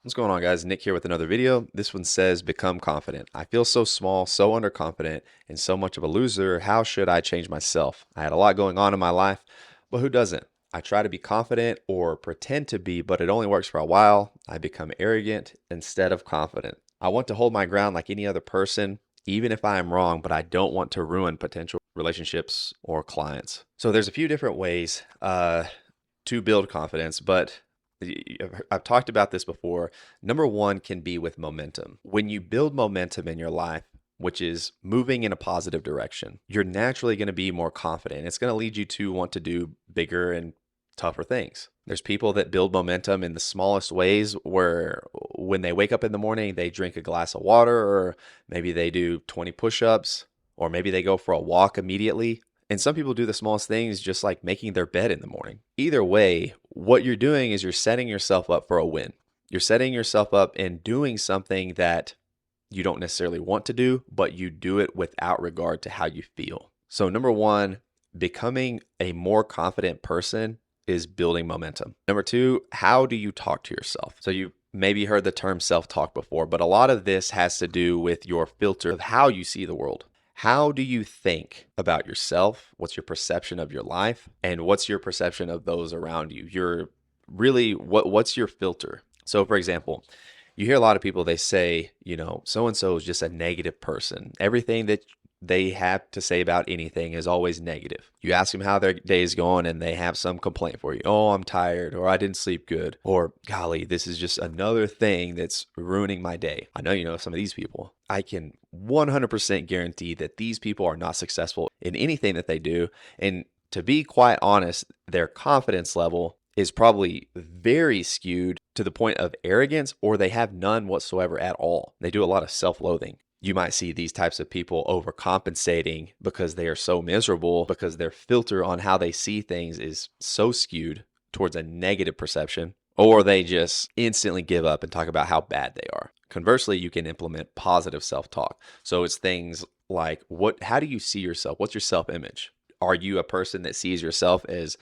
What's going on, guys? Nick here with another video. This one says, become confident. I feel so small, so underconfident, and so much of a loser. How should I change myself? I had a lot going on in my life, but who doesn't? I try to be confident or pretend to be, but it only works for a while. I become arrogant instead of confident. I want to hold my ground like any other person, even if I am wrong, but I don't want to ruin potential relationships or clients. So there's a few different ways to build confidence, but I've talked about this before. Number one can be with momentum. When you build momentum in your life, which is moving in a positive direction, you're naturally going to be more confident. It's going to lead you to want to do bigger and tougher things. There's people that build momentum in the smallest ways, where when they wake up in the morning, they drink a glass of water, or maybe they do 20 push-ups, or maybe they go for a walk immediately. And some people do the smallest things, just like making their bed in the morning. Either way, what you're doing is you're setting yourself up for a win. You're setting yourself up and doing something that you don't necessarily want to do, but you do it without regard to how you feel. So number one, becoming a more confident person is building momentum. Number two, how do you talk to yourself? So you maybe heard the term self-talk before, but a lot of this has to do with your filter of how you see the world. How do you think about yourself? What's your perception of your life? And what's your perception of those around you? You're really, what's your filter? So for example, you hear a lot of people, they say, so-and-so is just a negative person. Everything that they have to say about anything is always negative. You ask them how their day is going and they have some complaint for you. Oh, I'm tired, or I didn't sleep good, or golly, this is just another thing that's ruining my day. I know you know some of these people. I can 100% guarantee that these people are not successful in anything that they do. And to be quite honest, their confidence level is probably very skewed to the point of arrogance, or they have none whatsoever at all. They do a lot of self-loathing. You might see these types of people overcompensating because they are so miserable, because their filter on how they see things is so skewed towards a negative perception, or they just instantly give up and talk about how bad they are. Conversely, you can implement positive self-talk. So it's things like, how do you see yourself? What's your self-image? Are you a person that sees yourself as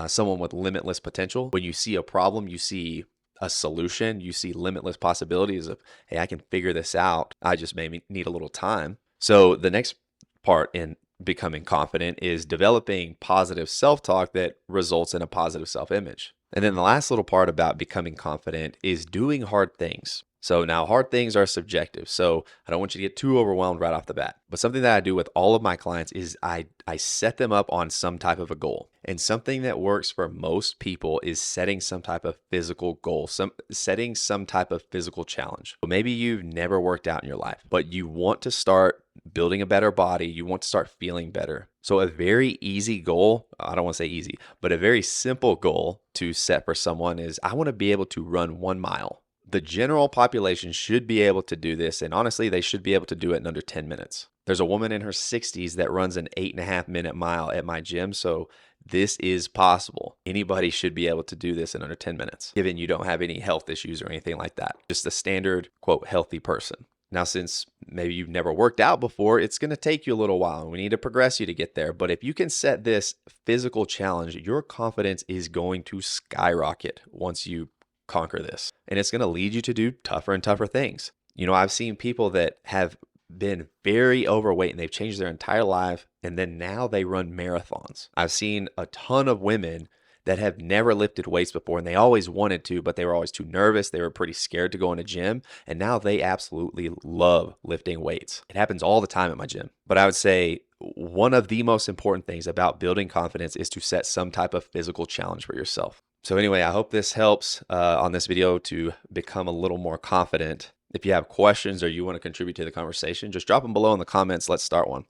someone with limitless potential? When you see a problem, you see a solution, you see limitless possibilities of, hey, I can figure this out. I just maybe need a little time. So the next part in becoming confident is developing positive self-talk that results in a positive self-image. And then the last little part about becoming confident is doing hard things. So now hard things are subjective. So I don't want you to get too overwhelmed right off the bat. But something that I do with all of my clients is I set them up on some type of a goal. And something that works for most people is setting some type of physical goal, setting some type of physical challenge. So maybe you've never worked out in your life, but you want to start building a better body. You want to start feeling better. So a very easy goal, I don't want to say easy, but a very simple goal to set for someone is, I want to be able to run 1 mile. The general population should be able to do this, and honestly, they should be able to do it in under 10 minutes. There's a woman in her 60s that runs an 8.5-minute mile at my gym, so this is possible. Anybody should be able to do this in under 10 minutes, given you don't have any health issues or anything like that. Just a standard, quote, healthy person. Now, since maybe you've never worked out before, it's going to take you a little while, and we need to progress you to get there. But if you can set this physical challenge, your confidence is going to skyrocket once you conquer this. And it's going to lead you to do tougher and tougher things. I've seen people that have been very overweight and they've changed their entire life, and then now they run marathons. I've seen a ton of women that have never lifted weights before, and they always wanted to, but they were always too nervous. They were pretty scared to go in a gym, and now they absolutely love lifting weights. It happens all the time at my gym. But I would say one of the most important things about building confidence is to set some type of physical challenge for yourself. So anyway, I hope this helps on this video to become a little more confident. If you have questions or you want to contribute to the conversation, just drop them below in the comments. Let's start one.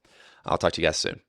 I'll talk to you guys soon.